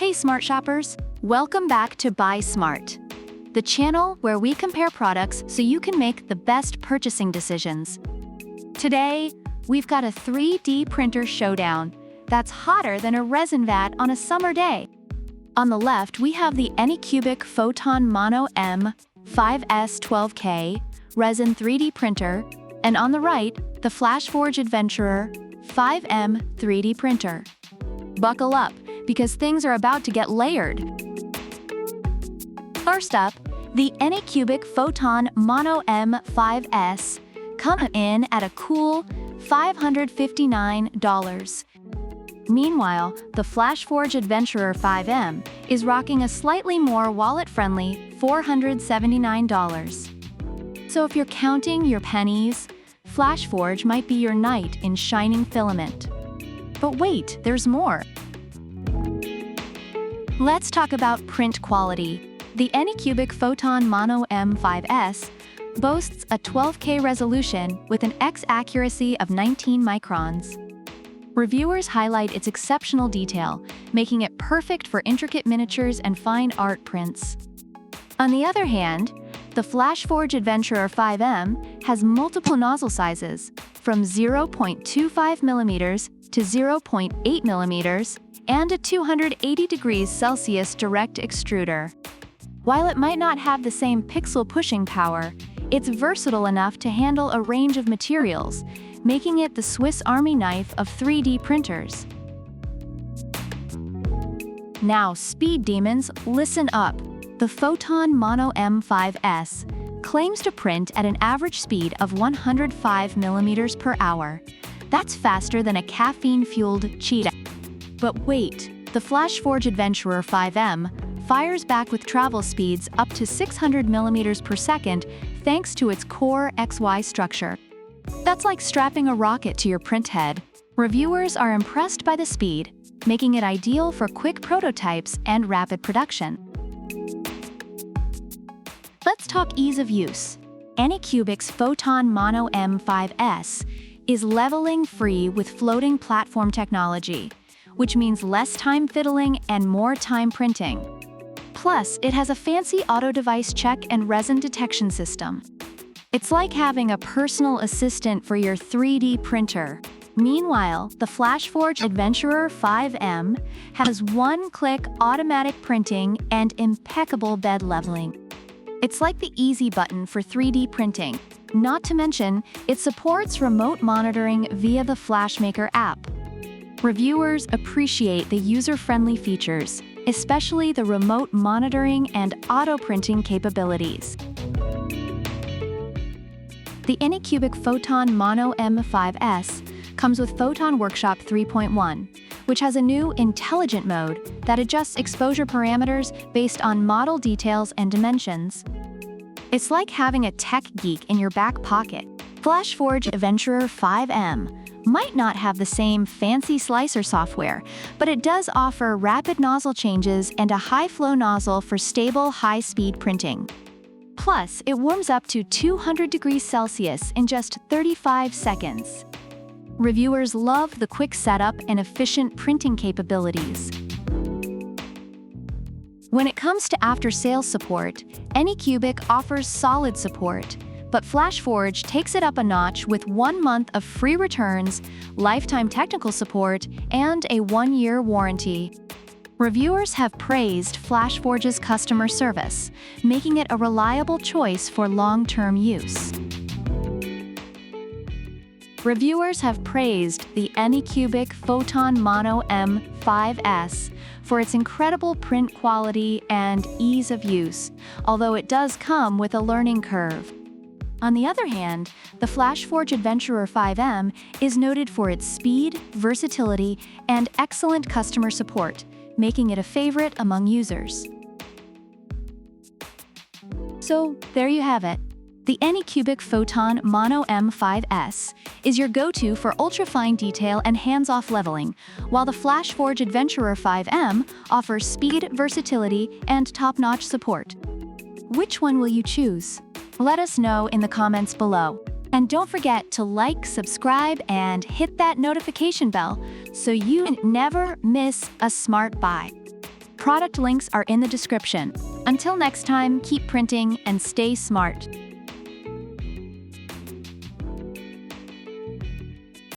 Hey smart shoppers, welcome back to Buy Smart, the channel where we compare products so you can make the best purchasing decisions. Today, we've got a 3D printer showdown that's hotter than a resin vat on a summer day. On the left, we have the Anycubic Photon Mono M5s 12K resin 3D printer, and on the right, the Flashforge Adventurer 5M 3D printer. Buckle up, because things are about to get layered. First up, the Anycubic Photon Mono M5s come in at a cool $559. Meanwhile, the Flashforge Adventurer 5M is rocking a slightly more wallet-friendly $479. So if you're counting your pennies, Flashforge might be your knight in shining filament. But wait, there's more. Let's talk about print quality. The Anycubic Photon Mono M5s boasts a 12K resolution with an X accuracy of 19 microns. Reviewers highlight its exceptional detail, making it perfect for intricate miniatures and fine art prints. On the other hand, the Flashforge Adventurer 5M has multiple nozzle sizes, from 0.25mm to 0.8mm, and a 280 degrees Celsius direct extruder. While it might not have the same pixel pushing power, it's versatile enough to handle a range of materials, making it the Swiss Army knife of 3D printers. Now, speed demons, listen up. The Photon Mono M5s claims to print at an average speed of 105 mm per hour. That's faster than a caffeine-fueled cheetah. But wait, the Flashforge Adventurer 5M fires back with travel speeds up to 600 mm per second thanks to its Core XY structure. That's like strapping a rocket to your print head. Reviewers are impressed by the speed, making it ideal for quick prototypes and rapid production. Let's talk ease of use. Anycubic's Photon Mono M5s is leveling free with floating platform technology, which means less time fiddling and more time printing. Plus, it has a fancy auto device check and resin detection system. It's like having a personal assistant for your 3D printer. Meanwhile, the Flashforge Adventurer 5M has one-click automatic printing and impeccable bed leveling. It's like the easy button for 3D printing. Not to mention, it supports remote monitoring via the FlashMaker app. Reviewers appreciate the user-friendly features, especially the remote monitoring and auto-printing capabilities. The Anycubic Photon Mono M5s comes with Photon Workshop 3.1, which has a new intelligent mode that adjusts exposure parameters based on model details and dimensions. It's like having a tech geek in your back pocket. Flashforge Adventurer 5M might not have the same fancy slicer software, but it does offer rapid nozzle changes and a high-flow nozzle for stable, high-speed printing. Plus, it warms up to 200 degrees Celsius in just 35 seconds. Reviewers love the quick setup and efficient printing capabilities. When it comes to after-sales support, Anycubic offers solid support, but Flashforge takes it up a notch with 1 month of free returns, lifetime technical support, and a 1-year warranty. Reviewers have praised Flashforge's customer service, making it a reliable choice for long-term use. Reviewers have praised the Anycubic Photon Mono M5s for its incredible print quality and ease of use, although it does come with a learning curve. On the other hand, the Flashforge Adventurer 5M is noted for its speed, versatility, and excellent customer support, making it a favorite among users. So, there you have it. The Anycubic Photon Mono M5s is your go-to for ultra-fine detail and hands-off leveling, while the Flashforge Adventurer 5M offers speed, versatility, and top-notch support. Which one will you choose? Let us know in the comments below. And don't forget to like, subscribe, and hit that notification bell so you never miss a smart buy. Product links are in the description. Until next time, keep printing and stay smart.